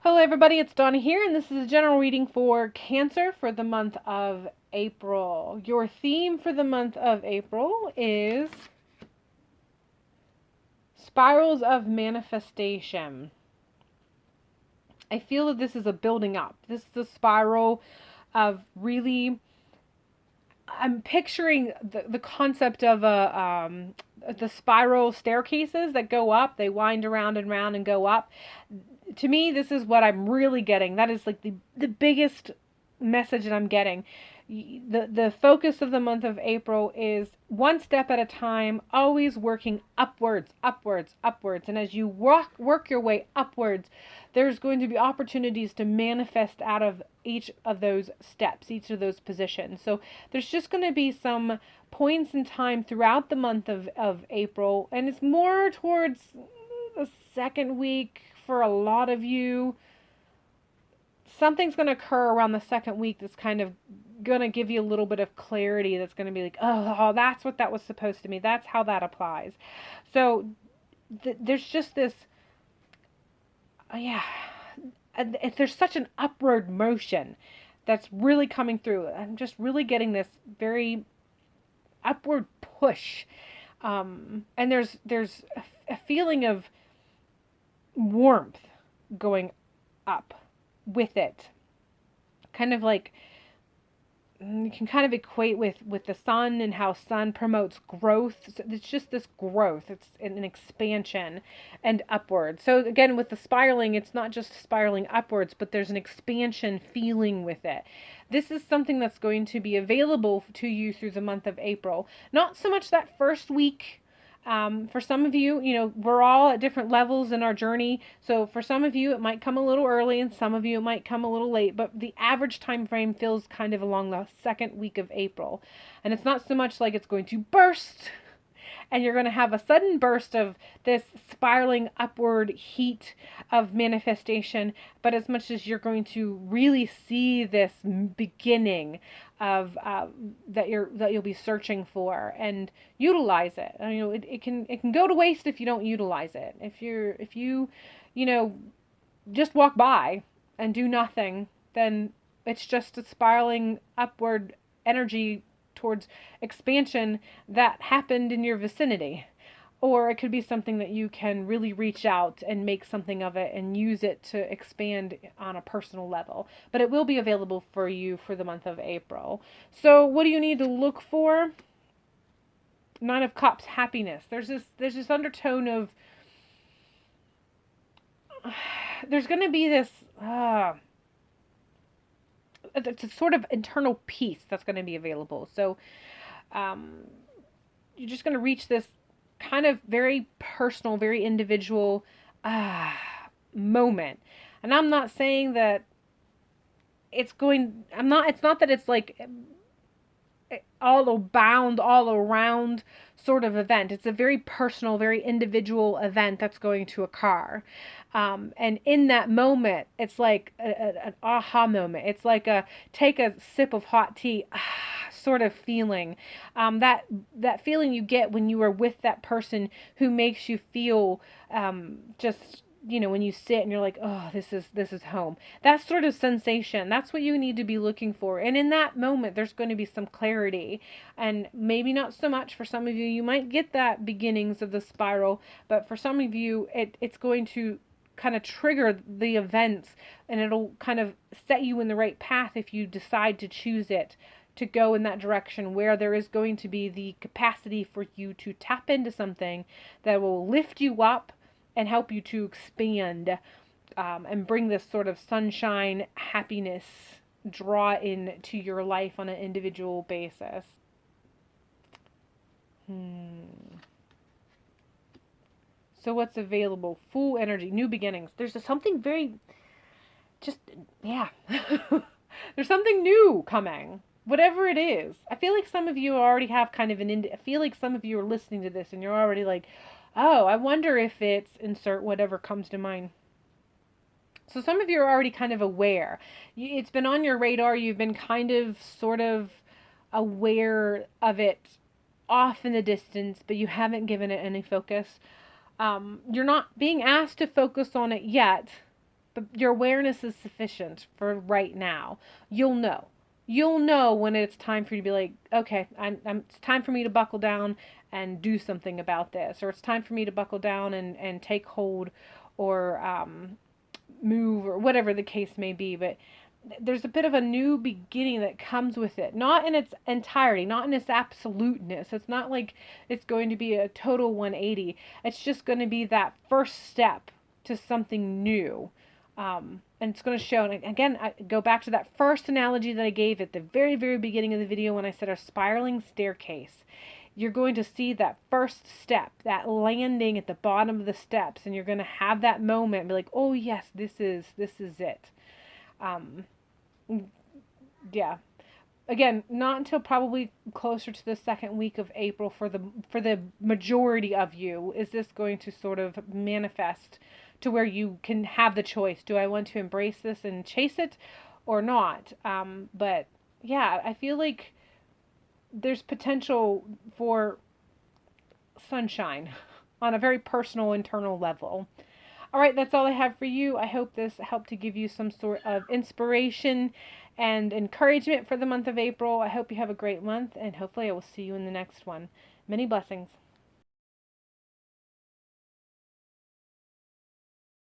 Hello everybody, it's Donna here, and this is a general reading for Cancer for the month of April. Your theme for the month of April is spirals of manifestation. I feel that this is a building up. This is a spiral of really, I'm picturing the concept of the spiral staircases that go up, they wind around and round and go up. To me, this is what I'm really getting. That is like the biggest message that I'm getting. The focus of the month of April is one step at a time, always working upwards, upwards, upwards. And as you work your way upwards, there's going to be opportunities to manifest out of each of those steps, each of those positions. So there's just going to be some points in time throughout the month of April, and it's more towards the second week for a lot of you. Something's going to occur around the second week that's kind of going to give you a little bit of clarity. That's going to be like, oh, that's what that was supposed to mean. That's how that applies. So there's just this, there's such an upward motion that's really coming through. I'm just really getting this very upward push. And there's a feeling of warmth going up with it. Kind of like, you can kind of equate with the sun and how sun promotes growth. So it's just this growth. It's an expansion and upward. So again, with the spiraling, it's not just spiraling upwards, but there's an expansion feeling with it. This is something that's going to be available to you through the month of April. Not so much that first week. For some of you, we're all at different levels in our journey. So for some of you, it might come a little early, and some of you, it might come a little late. But the average time frame feels kind of along the second week of April. And it's not so much like it's going to burst, and you're going to have a sudden burst of this spiraling upward heat of manifestation, but as much as you're going to really see this beginning of that you'll be searching for and utilize it. It can go to waste if you don't utilize it. If you just walk by and do nothing, then it's just a spiraling upward energy towards expansion that happened in your vicinity. Or it could be something that you can really reach out and make something of it and use it to expand on a personal level. But it will be available for you for the month of April. So what do you need to look for? Nine of Cups, happiness. There's this undertone of, there's going to be this, it's a sort of internal peace that's going to be available. So you're just going to reach this kind of very personal, very individual moment. And I'm not saying that it's not that it's like all bound, all around sort of event. It's a very personal, very individual event that's going to occur. And in that moment, it's like an aha moment. It's like take a sip of hot tea, sort of feeling. That feeling you get when you are with that person who makes you feel just, when you sit and you're like, oh, this is home. That sort of sensation, that's what you need to be looking for. And in that moment, there's going to be some clarity, and maybe not so much for some of you. You might get that beginnings of the spiral, but for some of you, it's going to kind of trigger the events, and it'll kind of set you in the right path if you decide to choose it, to go in that direction where there is going to be the capacity for you to tap into something that will lift you up and help you to expand and bring this sort of sunshine, happiness, draw into your life on an individual basis. So what's available? Full energy, new beginnings. There's something very, there's something new coming. Whatever it is. I feel like some of you already have kind of I feel like some of you are listening to this and you're already like, oh, I wonder if it's insert whatever comes to mind. So some of you are already kind of aware. It's been on your radar. You've been kind of sort of aware of it off in the distance, but you haven't given it any focus. You're not being asked to focus on it yet, but your awareness is sufficient for right now. You'll know. You'll know when it's time for you to be like, okay, it's time for me to buckle down and do something about this, or it's time for me to buckle down and take hold, or move, or whatever the case may be. But there's a bit of a new beginning that comes with it, not in its entirety, not in its absoluteness. It's not like it's going to be a total 180. It's just going to be that first step to something new. And it's going to show, and again, I go back to that first analogy that I gave at the very, very beginning of the video when I said a spiraling staircase. You're going to see that first step, that landing at the bottom of the steps, and you're going to have that moment and be like, oh yes, this is it. Yeah. Again, not until probably closer to the second week of April for the majority of you is this going to sort of manifest to where you can have the choice. Do I want to embrace this and chase it or not? But yeah, I feel like there's potential for sunshine on a very personal, internal level. All right, that's all I have for you. I hope this helped to give you some sort of inspiration and encouragement for the month of April. I hope you have a great month, and hopefully I will see you in the next one. Many blessings.